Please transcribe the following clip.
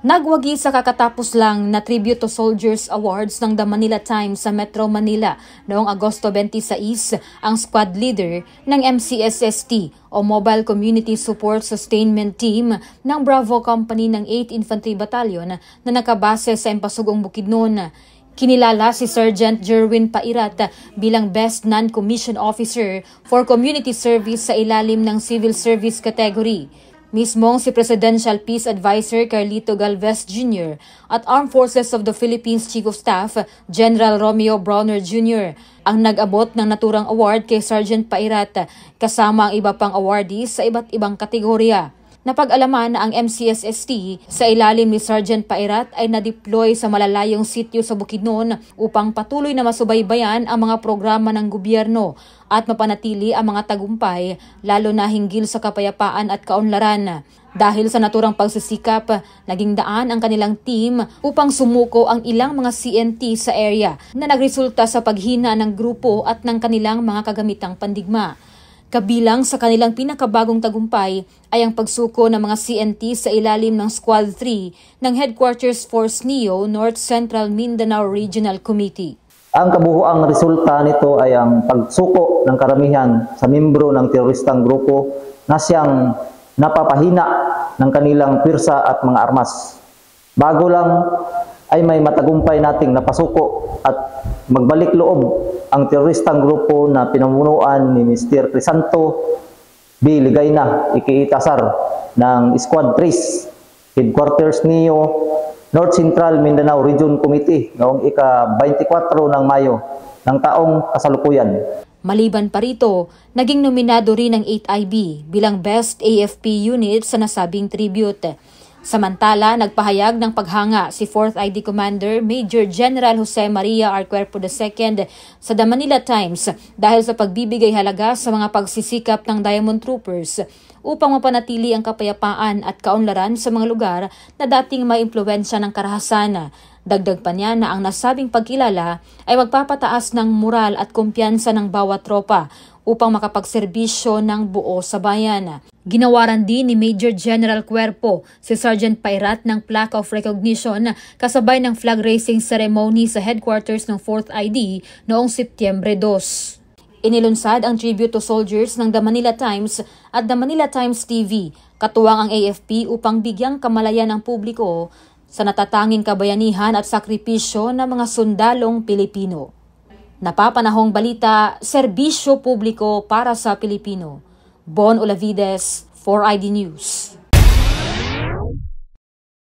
Nagwagi sa kakatapos lang na Tribute to Soldiers Awards ng The Manila Times sa Metro Manila noong Agosto 26 ang squad leader ng MCSST o Mobile Community Support Sustainment Team ng Bravo Company ng 8th Infantry Battalion na nakabase sa Empasugong Bukidnon. Kinilala si Sergeant Jerwin Pairat bilang Best Non-Commissioned Officer for Community Service sa ilalim ng Civil Service category. Mismong si Presidential Peace Advisor Carlito Galvez Jr. at Armed Forces of the Philippines Chief of Staff General Romeo Browner Jr. ang nag-abot ng naturang award kay Sergeant Pairat kasama ang iba pang awardees sa iba't ibang kategorya. Napag-alaman na ang MCSST sa ilalim ni Sergeant Pairat ay na-deploy sa malalayong sityo sa Bukidnon upang patuloy na masubaybayan ang mga programa ng gobyerno at mapanatili ang mga tagumpay lalo na hinggil sa kapayapaan at kaunlaran. Dahil sa naturang pagsisikap, naging daan ang kanilang team upang sumuko ang ilang mga CNT sa area na nagresulta sa paghina ng grupo at ng kanilang mga kagamitang pandigma. Kabilang sa kanilang pinakabagong tagumpay ay ang pagsuko ng mga CNT sa ilalim ng Squad 3 ng Headquarters Force NEO North Central Mindanao Regional Committee. Ang kabuuang resulta nito ay ang pagsuko ng karamihan sa membro ng teroristang grupo na siyang napapahina ng kanilang pirsa at mga armas. Bago lang ay may matagumpay nating napasuko at magbalik loob ang teroristang grupo na pinamunuan ni Mr. Crisanto B. Ligayna, ikiitasar ng Squad 3, Headquarters NEO, North Central Mindanao Region Committee noong ika-24 ng Mayo ng taong kasalukuyan. Maliban pa rito, naging nominado rin ang 8IB bilang Best AFP Unit sa nasabing tribute. Samantala, nagpahayag ng paghanga si 4th ID Commander Major General Jose Maria R. Cuerpo II sa The Manila Times dahil sa pagbibigay halaga sa mga pagsisikap ng Diamond Troopers upang mapanatili ang kapayapaan at kaunlaran sa mga lugar na dating may impluwensya ng karahasan. Dagdag pa niya na ang nasabing pagkilala ay magpapataas ng moral at kumpiyansa ng bawat tropa upang makapagserbisyo ng buo sa bayan. Ginawaran din ni Major General Cuerpo si Sergeant Pairat ng Plaque of Recognition kasabay ng flag raising ceremony sa headquarters ng 4th ID noong Setyembre 2. Inilunsad ang tribute to soldiers ng The Manila Times at The Manila Times TV, katuwang ang AFP upang bigyang kamalayan ng publiko sa natatanging kabayanihan at sakripisyo ng mga sundalong Pilipino. Napapanahong balita, serbisyo publiko para sa Pilipino. Bon Olavides, 4ID News.